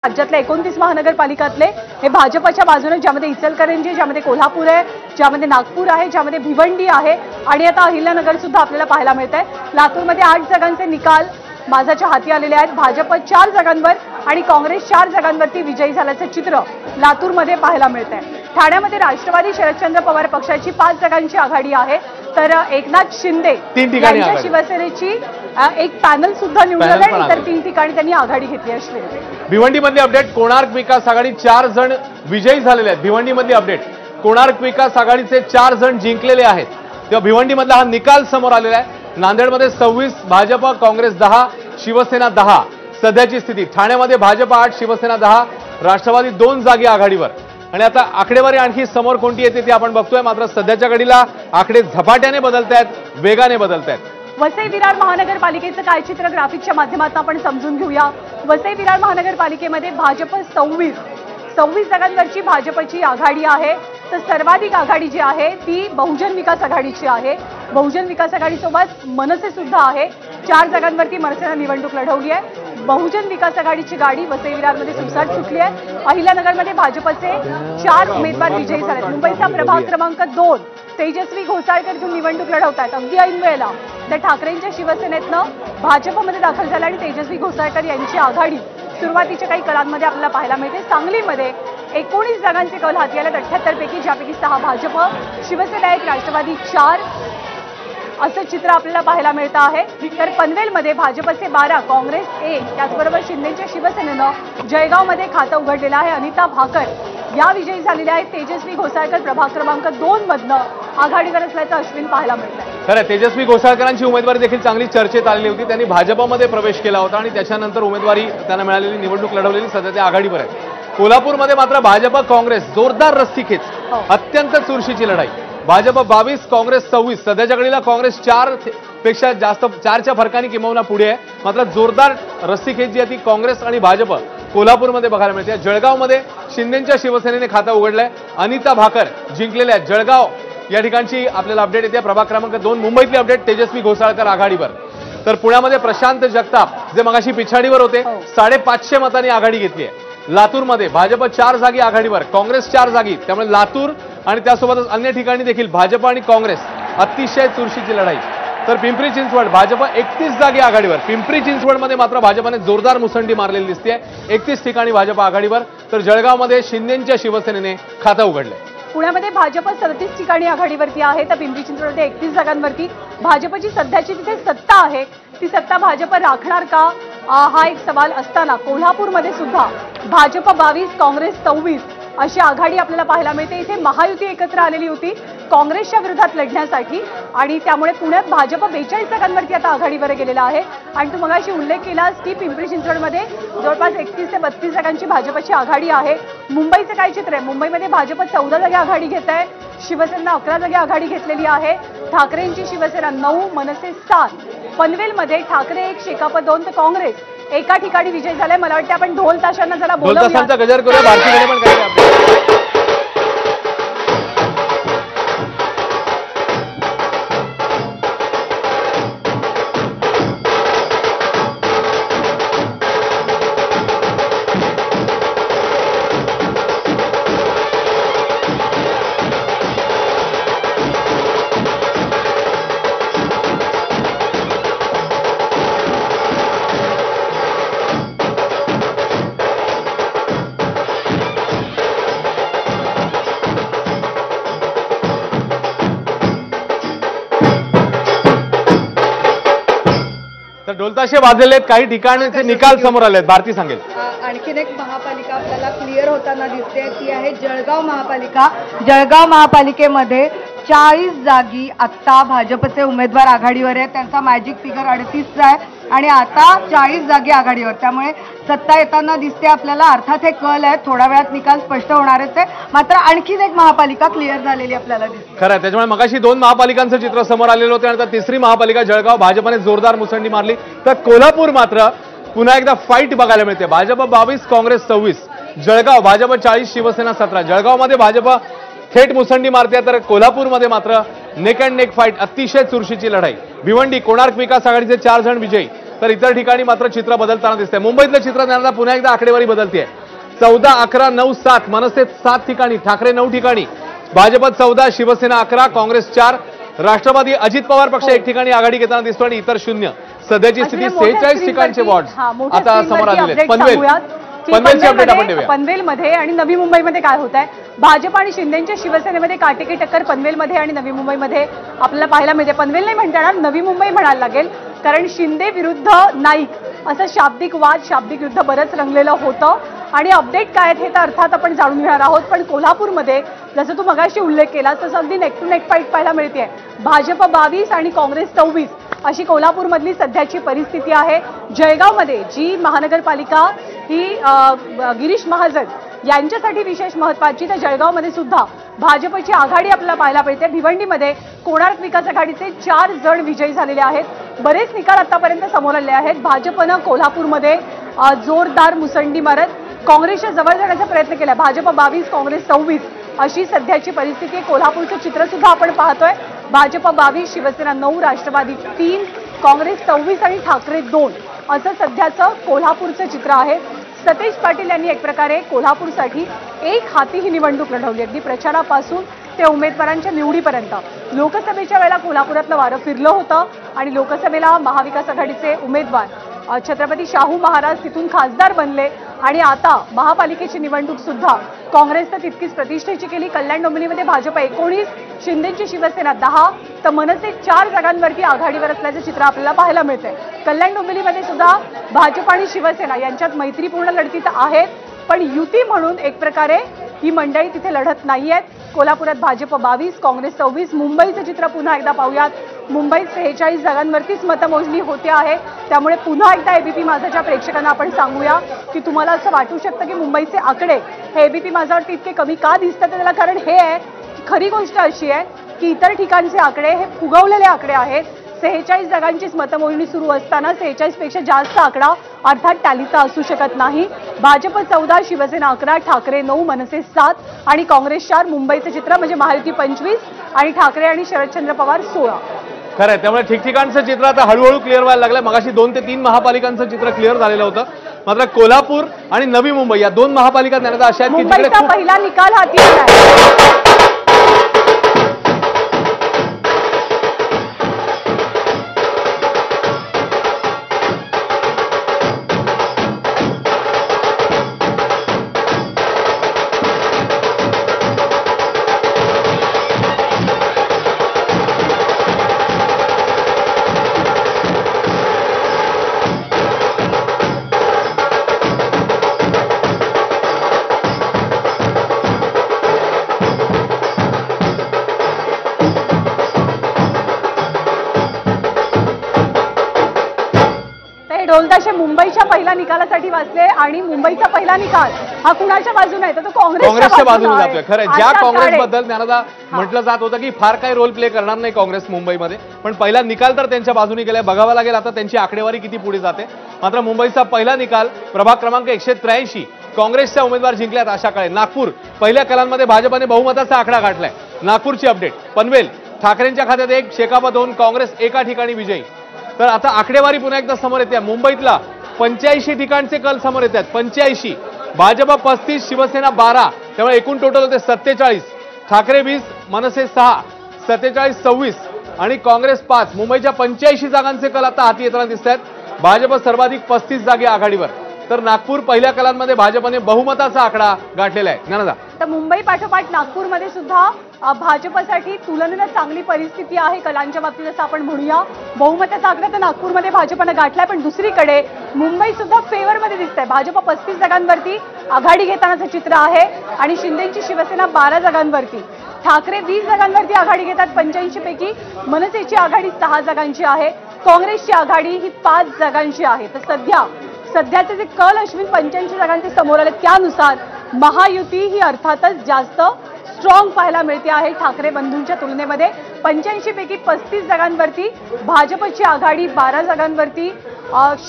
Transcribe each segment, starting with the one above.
राज्यातल्या 29 महानगरपालिकातले हे भाजपच्या बाजूने, ज्यामध्ये इचलकरंजी, ज्यामध्ये कोल्हापूर आहे, ज्यामध्ये नागपूर आहे, ज्यामध्ये भिवंडी आहे आणि आता अहिल्यानगर सुद्धा आपल्याला पाहायला मिळत आहे। लातूरमध्ये 8 जागांचे निकाल माझ्या हाती आलेले आहेत। भाजप 4 जागांवर आणि काँग्रेस 4 जागांवरती विजयी झाल्याचं चित्र लातूरमध्ये पाहायला मिळत आहे। ठाण्यामध्ये राष्ट्रवादी शरदचंद्र पवार पक्षाची 5 जागांची आघाडी आहे, तर एकनाथ शिंदे यांच्या शिवसेनेची एक पॅनल सुद्धा निवडलं आहे, तर 3 ठिकाणी त्यांनी आघाडी घेतली असेल। भिवंडीमधली अपडेट, कोणार्क विकास आघाडी 4 जण विजयी झालेले आहेत। भिवंडीमधली अपडेट, कोणार्क विकास आघाडीचे 4 जण जिंकलेले आहेत, तेव्हा भिवंडीमधला हा निकाल समोर आलेला आहे। नांदेडमध्ये 26, भाजप काँग्रेस 10, शिवसेना 10 सध्याची स्थिती। ठाण्यामध्ये भाजप 8, शिवसेना 10, राष्ट्रवादी 2 जागी आघाडीवर। आणि आता आकडेवारी आणखी समोर कोणती येते ते आपण बघतोय, मात्र सध्याच्या घडीला आकडे झपाट्याने बदलतायत, वेगाने बदलतायत। वसई विरार महानगरपालिकेचं काय चित्र ग्राफिकच्या माध्यमातून आपण समजून घेऊया। वसई विरार महानगरपालिकेमध्ये भाजप 26 जागांवरची भाजपची आघाडी आहे, तर सर्वाधिक आघाडी जी आहे ती बहुजन विकास आघाडीची आहे। बहुजन विकास आघाडीसोबत मनसे सुद्धा आहे। 4 जागांवरती मनसेने निवडणूक लढवली आहे। बहुजन विकास आघाडीची गाडी वसई विरारमध्ये सुसाट सुटली आहे। अहिल्यानगरमध्ये भाजपचे 4 उमेदवार विजयी झालेत। मुंबईचा प्रभाग क्रमांक 2 तेजस्वी घोसाळकर इथून निवडणूक लढवतात। अगदी ऐन वेळेला तर ठाकरेंच्या शिवसेनेतनं भाजपमध्ये दाखल झाला आणि तेजस्वी घोसाळकर यांची आघाडी सुरुवातीच्या काही काळांमध्ये आपल्याला पाहायला मिळते। सांगलीमध्ये 19 जागांचे कौल हाती आले, 78 पैकी, ज्यापैकी 6 भाजप, शिवसेना 1, राष्ट्रवादी 4 असं चित्र आपल्याला पाहायला मिळतं आहे। तर पनवेलमध्ये भाजपचे 12, काँग्रेस 1, त्याचबरोबर शिंदेच्या शिवसेनेनं जळगावमध्ये खातं उघडलेलं आहे। अनिता भाकर या विजयी झालेल्या आहेत। तेजस्वी घोसाळकर प्रभाग क्रमांक 2 मधनं आघाडीवर असल्याचं अश्विन पाहायला मिळतं। खरं, तेजस्वी घोसाळकरांची उमेदवारी देखील चांगली चर्चेत आलेली होती। त्यांनी भाजपमध्ये प्रवेश केला होता आणि त्याच्यानंतर उमेदवारी त्यांना मिळालेली, निवडणूक लढवलेली, सध्या ते आघाडीवर आहेत। कोल्हापूरमध्ये मात्र भाजप काँग्रेस जोरदार रस्सीखेच, अत्यंत चुरशीची लढाई। भाजप 22, काँग्रेस 26, सध्याच्या घडीला काँग्रेस 4 पेक्षा जास्त, 4च्या फरकाने किंबहुना पुढे आहे। मात्र जोरदार रस्सीखेच जी आहे ती काँग्रेस आणि भाजप कोल्हापूरमध्ये बघायला मिळते। जळगावमध्ये शिंदेच्या शिवसेनेने खातं उघडलंय, अनिता भाकर जिंकलेल्या आहेत। जळगाव या ठिकाणची आपल्याला अपडेट येते। प्रभाग क्रमांक 2 मुंबईतली अपडेट, तेजस्वी घोसाळकर आघाडीवर। तर पुण्यामध्ये प्रशांत जगताप जे मगाशी पिछाडीवर होते, 550 मतांनी आघाडी घेतली आहे। लातूरमध्ये भाजप 4 जागी आघाडीवर, काँग्रेस 4 जागी, त्यामुळे लातूर आणि त्यासोबतच अन्य ठिकाणी देखील भाजप आणि काँग्रेस अतिशय चुरशीची लढाई। तर पिंपरी चिंचवड भाजप 31 जागी आघाडीवर, पिंपरी चिंचवडमध्ये मात्र भाजपने जोरदार मुसंडी मारलेली दिसते, 31 ठिकाणी भाजप आघाडीवर। तर जळगावमध्ये शिंदेच्या शिवसेनेने खातं उघडलंय। पुण्यामध्ये भाजप 37 ठिकाणी आघाडीवरती आहे, तर पिंपरी चिंचवडमध्ये 31 जागांवरती भाजपची सध्याची तिथे सत्ता आहे, ती सत्ता भाजप राखणार का हा एक सवाल असताना कोल्हापूरमध्ये सुद्धा भाजप 22, काँग्रेस 24 अशी आघाडी आपल्याला पाहायला मिळते। इथे महायुती एकत्र आलेली होती काँग्रेसच्या विरोधात लढण्यासाठी आणि त्यामुळे पुण्यात भाजप 42 जागांवरती आता आघाडीवर गेलेला आहे। आणि तू मगाशी उल्लेख केलास की पिंपरी चिंचवडमध्ये जवळपास 31 ते 32 जागांची भाजपची आघाडी आहे। मुंबईचं काय चित्र आहे? मुंबईमध्ये भाजप 14 जागी आघाडी घेत आहे, शिवसेना 11 जागी आघाडी घेतलेली आहे। ठाकरेंची शिवसेना 9, मनसे 7। पनवेलमध्ये ठाकरे 1, शेकाप 2, तर काँग्रेस एका ठिकाणी विजय झालाय। मला वाटतं आपण ढोल ताशांना जरा बोलवूया, ढोल ताशांचा गजर करूया। भारतीकडे पण काय ढोलताशे वाजलेले आहेत, काही ठिकाणचे निकाल समोर आले आहेत। भारती सांगेल। आणखीन एक महापालिका आपल्याला क्लिअर होताना दिसते, ती आहे जळगाव महापालिका। जळगाव महापालिकेमध्ये 40 जागी आत्ता भाजपचे उमेदवार आघाडीवर आहेत, त्यांचा मॅजिक फिगर 38चा आहे आणि आता 40 जागी आघाडीवर, त्यामुळे सत्ता येताना दिसते आपल्याला। अर्थात हे कल आहे, थोड्या वेळात निकाल स्पष्ट होणारच आहे, मात्र आणखीन एक महापालिका क्लिअर झालेली आपल्याला दिसते। खरं आहे, त्याच्यामुळे मगाशी 2 महापालिकांचं चित्र समोर आलेलं होतं आणि आता 3री महापालिका जळगाव, भाजपने जोरदार मुसंडी मारली। तर कोल्हापूर मात्र पुन्हा एकदा फाईट बघायला मिळते। भाजप 22, काँग्रेस 26, जळगाव भाजप 40, शिवसेना 17। जळगावमध्ये भाजप थेट मुसंडी मारते, तर कोल्हापूरमध्ये मात्र नेक अँड नेक फाईट, अतिशय चुरशीची लढाई। भिवंडी कोणार्क विकास आघाडीचे 4 जण विजयी, तर इतर ठिकाणी मात्र चित्र बदलताना दिसतंय. मुंबईतलं चित्र त्यांना पुन्हा एकदा आकडेवारी बदलतेय. 14, 11, 9, 7 मनसे 7 ठिकाणी, ठाकरे 9 ठिकाणी, भाजप 14, शिवसेना 11, काँग्रेस 4, राष्ट्रवादी अजित पवार पक्ष 1 ठिकाणी आघाडी घेताना दिसतो आणि इतर 0. सध्याची स्थिती 46 ठिकाणचे वॉर्ड आता समोर आलेले आहेत. पनवेलची अपडेट आपण देऊया. पनवेलमध्ये आणि नवी मुंबईमध्ये काय होत आहे, भाजप आणि शिंदेच्या शिवसेनेमध्ये काटेकी टक्कर पनवेलमध्ये आणि नवी मुंबईमध्ये आपल्याला पाहायला मिळते. पनवेल नाही म्हणता येणार, नवी मुंबई म्हणायला लागेल, कारण शिंदे विरुद्ध नाईक असं शाब्दिक वाद, शाब्दिक युद्ध बरंच रंगलेलं होतं. आणि अपडेट काय आहेत हे तर अर्थात आपण जाणून घेणार आहोत. पण कोल्हापूरमध्ये जसं तू मगाशी उल्लेख केला तसं अगदी नेक टू नेक फाईट पाहायला मिळते. भाजप 22 आणि काँग्रेस 24 अशी कोल्हापूरमधली सध्याची परिस्थिती आहे. जळगावमध्ये जी महानगरपालिका ही गिरीश महाजन यांच्यासाठी विशेष महत्वाची, तर जळगावमध्ये सुद्धा भाजपची आघाडी आपल्याला पाहायला मिळते. भिवंडीमध्ये कोणार्क विकास आघाडीचे 4 जण विजयी झालेले आहेत. बरेच निकाल आतापर्यंत समोर आले आहेत. भाजपनं कोल्हापूरमध्ये जोरदार मुसंडी मारत काँग्रेसच्या जवळ जाण्याचा प्रयत्न केला. भाजप 22, काँग्रेस 24 अशी सध्याची परिस्थिती आहे. कोल्हापूरचं चित्र सुद्धा आपण पाहतोय. भाजप 22, शिवसेना 9, राष्ट्रवादी 3, काँग्रेस 24 आणि ठाकरे 2 असं सध्याचं कोल्हापूरचं चित्र आहे. सतेज पाटील यांनी एक प्रकारे कोल्हापूरसाठी एक हाती ही निवडणूक लढवली. अगदी प्रचारापासून ते उमेदवारांच्या निवडीपर्यंत लोकसभेच्या वेळेला कोल्हापुरातलं वारं फिरलं होतं आणि लोकसभेला महाविकास आघाडीचे उमेदवार छत्रपती शाहू महाराज तिथून खासदार बनले. आणि आता महापालिकेची निवडणूक सुद्धा काँग्रेसनं तितकीच प्रतिष्ठेची केली. कल्याण डोंबिवलीमध्ये भाजप 19, शिंदेची शिवसेना 10, तर मनसे 4 जागांवरती आघाडीवर असल्याचं चित्र आपल्याला पाहायला मिळतंय. कल्याण डोंबिवलीमध्ये सुद्धा भाजप आणि शिवसेना यांच्यात मैत्रीपूर्ण लढतीत आहेत, पण युती म्हणून एक प्रकारे ही मंडळी तिथे लढत नाहीयेत. कोल्हापुरात भाजप 22, काँग्रेस 24. मुंबईचं चित्र पुन्हा एकदा पाहूयात. मुंबईत 46 जागांवरतीच मतमोजणी होते आहे. त्यामुळे पुन्हा एकदा एबीपी माझाच्या प्रेक्षकांना आपण सांगूया की तुम्हाला असं वाटू शकतं की मुंबईचे आकडे हे एबीपी माझावरती इतके कमी का दिसतात. त्याला कारण हे आहे की खरी गोष्ट अशी आहे की इतर ठिकाणचे आकडे हे फुगवलेले आकडे आहेत. 46 जागांचीच मतमोजणी सुरू असताना 46 पेक्षा जास्त आकडा अर्थात टॅलीचा असू शकत नाही. भाजप 14, शिवसेना 11, ठाकरे 9, मनसे 7 आणि काँग्रेस 4. मुंबईचं चित्र म्हणजे महायुती 25 आणि ठाकरे आणि शरदचंद्र पवार 16. खरं आहे. त्यामुळे ठिकठिकाणचं चित्र आता हळूहळू क्लिअर व्हायला लागलं. मगाशी 2 ते 3 महापालिकांचं चित्र क्लिअर झालेलं होतं. मात्र कोल्हापूर आणि नवी मुंबई या 2 महापालिका ज्ञानात अशा आहेत की मुंबईचा पहिला निकाल हाती आलाय. ढोलताशे मुंबईच्या पहिल्या निकालासाठी वाचले आणि मुंबईचा पहिला निकाल हा कुणाच्या बाजूने आहे तर तो काँग्रेसच्या बाजूने जातोय. खरं ज्या काँग्रेसबद्दल ज्ञानदा म्हटलं जात होतं की फार काही रोल प्ले करणार नाही काँग्रेस मुंबईमध्ये, पण पहिला निकाल तर त्यांच्या बाजूने गेलाय. बघावं लागेल आता त्यांची आकडेवारी किती पुढे जाते. मात्र मुंबईचा पहिला निकाल प्रभाग क्रमांक 183 काँग्रेसच्या उमेदवार जिंकल्यात आशा काळे. नागपूर पहिल्या कलांमध्ये भाजपाने बहुमताचा आकडा गाठलाय. नागपूरची अपडेट. पनवेल ठाकरेंच्या खात्यात 1, शेकापा 2, काँग्रेस एका ठिकाणी विजयी. तर आता आकडेवारी पुन्हा एकदा समोर येते. मुंबईतला 85 ठिकाणचे कल समोर येतात. 85, भाजप 35, शिवसेना 12, त्यामुळे एकूण टोटल होते 47. ठाकरे 20, मनसे 6, 47, 26 आणि काँग्रेस 5. मुंबईच्या 85 जागांचे कल आता हाती येताना दिसत आहेत. भाजप सर्वाधिक 35 जागे आघाडीवर. तर नागपूर पहिल्या कलांमध्ये भाजपने बहुमताचा आकडा गाठलेला आहे. ज्ञानदा, तर मुंबई पाठोपाठ नागपूरमध्ये सुद्धा भाजपसाठी तुलनेनं चांगली परिस्थिती आहे कलांच्या बाबतीत असं आपण म्हणूया. बहुमताचा आकडा तर नागपूरमध्ये भाजपनं गाठलाय, पण दुसरीकडे मुंबई सुद्धा फेवरमध्ये दिसत आहे. भाजप 35 जागांवरती आघाडी घेतानाचं चित्र आहे आणि शिंदेची शिवसेना 12 जागांवरती, ठाकरे 20 जागांवरती आघाडी घेतात 85 पैकी. मनसेची आघाडी 6 जागांची आहे. काँग्रेसची आघाडी ही 5 जागांची आहे. तर सध्याचे जे कल अश्विन 85 जागांचे समोर आले त्यानुसार महायुती ही अर्थातच जास्त स्ट्रॉंग पाहायला मिळते आहे ठाकरे बंधूंच्या तुलनेमध्ये. 85 पैकी 35 जागांवरती भाजपची आघाडी, 12 जागांवरती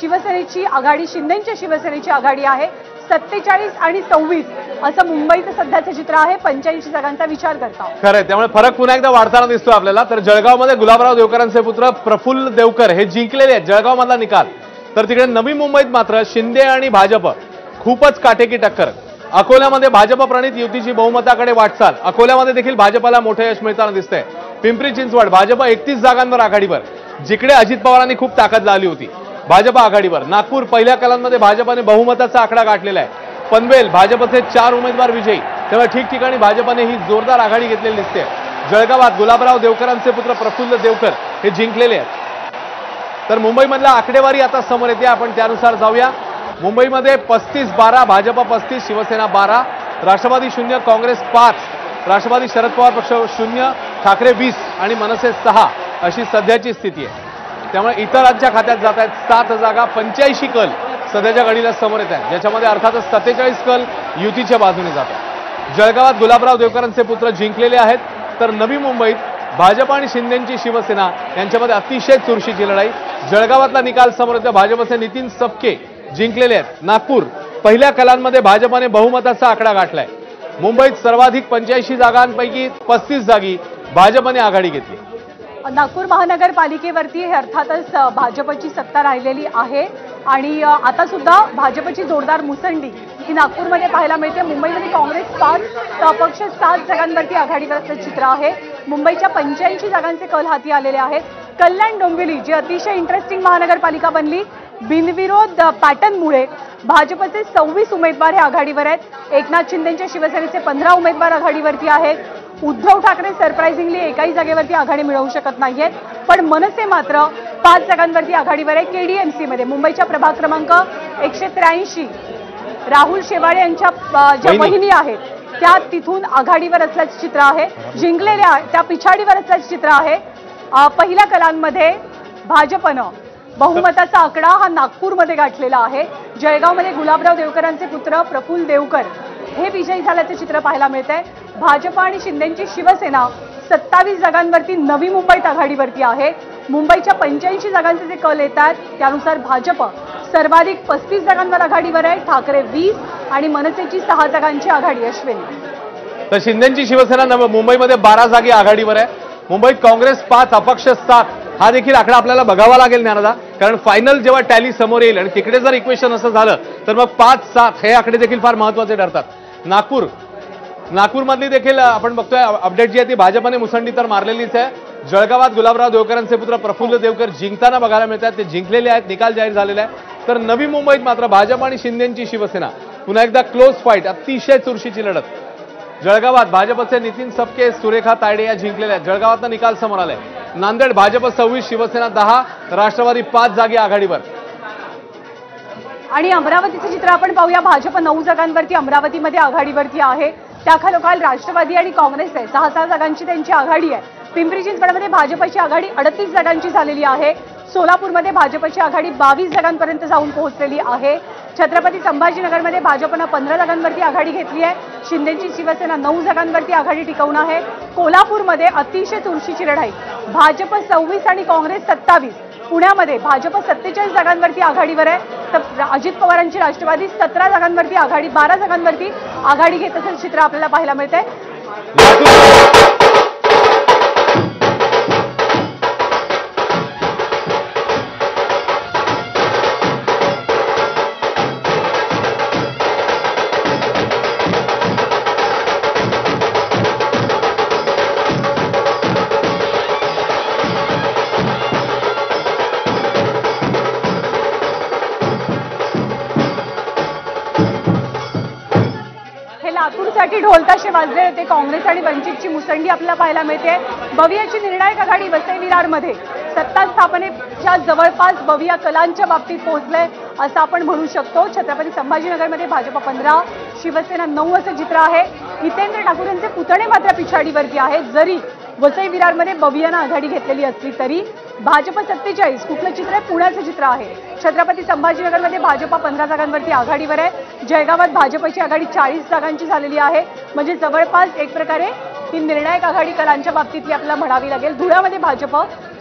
शिवसेनेची आघाडी, शिंदेच्या शिवसेनेची आघाडी आहे. 47 आणि 26 असं मुंबईचं सध्याचं चित्र आहे 85 जागांचा विचार करता. खरंय. त्यामुळे फरक पुन्हा एकदा वाढताना दिसतो आपल्याला. तर जळगावमध्ये गुलाबराव देवकरांचे पुत्र प्रफुल्ल देवकर हे जिंकलेले आहेत. जळगाव मधला निकाल तर तिकडे नवी मुंबईत मात्र शिंदे आणि भाजप खूपच काटेकी टक्कर. अकोल्यामध्ये भाजप प्रणित युतीची बहुमताकडे वाटचाल. अकोल्यामध्ये देखील भाजपला मोठे यश मिळताना दिसतंय. पिंपरी चिंचवड भाजप 31 जागांवर आघाडीवर, जिकडे अजित पवारांनी खूप ताकद लावली होती. भाजप आघाडीवर. नागपूर पहिल्या कलांमध्ये भाजपने बहुमताचा आकडा गाठलेला आहे. पनवेल भाजपचे 4 उमेदवार विजयी, त्यामुळे ठिकठिकाणी भाजपने ही जोरदार आघाडी घेतलेली दिसते. जळगावात गुलाबराव देवकरांचे पुत्र प्रफुल्ल देवकर हे जिंकलेले आहेत. तर मुंबईमधल्या आकडेवारी आता समोर येते, आपण त्यानुसार जाऊया. मुंबईमध्ये 35-12 भाजप 35, शिवसेना 12, राष्ट्रवादी 0, काँग्रेस 5, राष्ट्रवादी शरद पवार पक्ष 0, ठाकरे 20 आणि मनसे 6 अशी सध्याची स्थिती आहे. त्यामुळे इतरांच्या खात्यात जात आहेत 7 जागा. 85 कल सध्याच्या घडीला समोर येत आहेत, ज्याच्यामध्ये अर्थातच 47 कल युतीच्या बाजूने जात आहेत. जळगावात गुलाबराव देवकरांचे पुत्र जिंकलेले आहेत. तर नवी मुंबईत भाजप आणि शिंदेची शिवसेना यांच्यामध्ये अतिशय चुरशीची लढाई. जळगावातला निकाल समोर येतो. भाजपचे नितीन सपके जिंकलेले आहेत. नागपूर पहिल्या कलांमध्ये भाजपने बहुमताचा आकडा गाठलाय. मुंबईत सर्वाधिक 85 जागांपैकी 35 जागी भाजपने आघाडी घेतली. नागपूर महानगरपालिकेवरती हे अर्थातच भाजपची सत्ता राहिलेली आहे आणि आता सुद्धा भाजपची जोरदार मुसंडी ही नागपूरमध्ये पाहायला मिळते. मुंबईमध्ये काँग्रेस 5 तर अपक्ष 7 जागांवरती आघाडीवर असल्याचं चित्र आहे. मुंबईच्या 85 जागांचे कल हाती आलेले आहेत. कल्याण डोंबिवली जी अतिशय इंटरेस्टिंग महानगरपालिका बनली, बिनविरोध पॅटर्नमुळे भाजपचे 26 उमेदवार हे आघाडीवर आहेत. एकनाथ शिंदेच्या शिवसेनेचे 15 उमेदवार आघाडीवरती आहेत. उद्धव ठाकरे सरप्राइझिंगली एकाही जागेवरती आघाडी मिळवू शकत नाहीयेत, पण मनसे मात्र 5 जागांवरती आघाडीवर आहे. केडीएमसी मध्ये मुंबईच्या प्रभाग क्रमांक 183 राहुल शेवाळे यांच्या ज्या वहिनी आहेत त्या तिथून आघाडीवर असल्याचे चित्र आहे. जिंकलेल्या त्या पिछाडीवर असल्याचे चित्र आहे. पहिल्या कलांमध्ये भाजपनं बहुमताचा आकडा हा नागपूरमध्ये गाठलेला आहे. जळगावमध्ये गुलाबराव देवकरांचे पुत्र प्रफुल्ल देवकर हे विजयी झाल्याचे चित्र पाहायला मिळत आहे. भाजप आणि शिंदेची शिवसेना 27 जागांवरती नवी मुंबईत आघाडीवरती आहे. मुंबईच्या 85 जागांचे जे कल येतात त्यानुसार भाजप सर्वाधिक 35 जागांवर आघाडीवर आहे. ठाकरे 20 आणि मनसेची 6 जागांची आघाडी. अश्विनी, तर शिंदेची शिवसेना मुंबईमध्ये 12 जागी आघाडीवर आहे. मुंबईत काँग्रेस 5, अपक्ष 7 हा देखील आकडा आपल्याला बघावा लागेल ज्ञानदा, कारण फायनल जेव्हा टॅली समोर येईल आणि तिकडे जर इक्वेशन असं झालं तर मग 5-7 हे आकडे देखील फार महत्त्वाचे ठरतात. नागपूरमधली देखील आपण बघतोय अपडेट जी आहे ती भाजपने मुसंडी तर मारलेलीच आहे. जळगावात गुलाबराव देवकरांचे पुत्र प्रफुल्ल देवकर जिंकताना बघायला मिळतात. ते जिंकलेले आहेत, निकाल जाहीर झालेला आहे. तर नवी मुंबईत मात्र भाजप आणि शिंदेची शिवसेना पुन्हा एकदा क्लोज फाईट, अतिशय चुरशीची लढत. जळगावात भाजपचे नितीन सपके, सुरेखा तायडे या जिंकलेल्या आहेत. जळगावातला निकाल समोर आलाय. नांदेड भाजप 26, शिवसेना 10, राष्ट्रवादी 5 जागी आघाडीवर. आणि अमरावतीचं चित्र आपण पाहूया. भाजप 9 जागांवरती अमरावतीमध्ये आघाडीवरती आहे. त्याखालोखाल राष्ट्रवादी आणि काँग्रेस आहे. 6 जागांची त्यांची आघाडी आहे. पिंपरी चिंचवडमध्ये भाजपची आघाडी 38 जागांची झालेली आहे. सोलापूरमध्ये भाजपची आघाडी 22 जागांपर्यंत जाऊन पोहोचलेली आहे. छत्रपती संभाजीनगरमध्ये भाजपनं 15 जागांवरती आघाडी घेतली आहे. शिंदेची शिवसेना 9 जागांवरती आघाडी टिकवून आहे. कोल्हापूरमध्ये अतिशय चुरशीची लढाई, भाजप 26 आणि काँग्रेस 27. पुण्यामध्ये भाजप 47 जागांवरती आघाडीवर आहे, तर अजित पवारांची राष्ट्रवादी 17 जागांवरती आघाडी 12 जागांवरती आघाडी घेत असल्याचं चित्र आपल्याला पाहायला मिळतंय. लातूरसाठी ढोलताशे वाजले होते. काँग्रेस आणि वंचितची मुसंडी आपल्याला पाहायला मिळते. बवियाची निर्णायक आघाडी वसई विरारमध्ये सत्ता स्थापनेच्या जवळपास बविया कलांच्या बाबतीत पोहोचले असं आपण म्हणू शकतो. छत्रपती संभाजीनगरमध्ये भाजप 15, शिवसेना 9 असं चित्र आहे. हितेंद्र ठाकूर यांचे पुतणे मात्र पिछाडीवरती आहेत. जरी वसई विरारमध्ये बवियानं आघाडी घेतलेली असली तरी भाजप 47. कुठलं चित्र आहे? पुण्याचं चित्र आहे. छत्रपती संभाजीनगरमध्ये भाजप 15 जागांवरती आघाडीवर आहे. जळगावात भाजपची आघाडी 40 जागांची झालेली आहे. म्हणजे जवळपास एक प्रकारे ही निर्णायक आघाडी कलांच्या बाबतीतली आपल्याला म्हणावी लागेल. धुळ्यामध्ये भाजप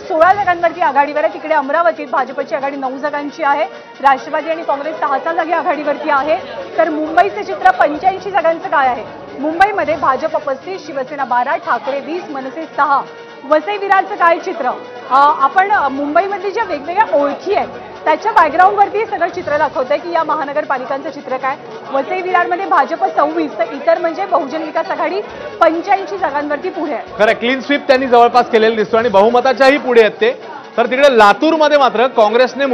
16 जागांवरती आघाडीवर आहे. तिकडे अमरावतीत भाजपची आघाडी 9 जागांची आहे. राष्ट्रवादी आणि काँग्रेस 6 जागी आघाडीवरती आहे. तर मुंबईचे चित्र 85 जागांचं काय आहे? मुंबईमध्ये भाजप 35, शिवसेना 12, ठाकरे 20, मनसे 6. वसई विरारचं काय चित्र? आपण मुंबईमधली ज्या वेगवेगळ्या ओळखी आहेत त्याच्या बॅकग्राऊंडवरती हे सगळं चित्र दाखवतंय की या महानगरपालिकांचं चित्र काय. वसई विरारमध्ये भाजप 26 तर इतर म्हणजे बहुजन विकास आघाडी 85 जागांवरती पुढे आहे. खरं क्लीन स्वीप त्यांनी जवळपास केलेलं दिसतो आणि बहुमताच्याही पुढे आहेत ते. तर तिकडे लातूरमध्ये मात्र काँग्रेसने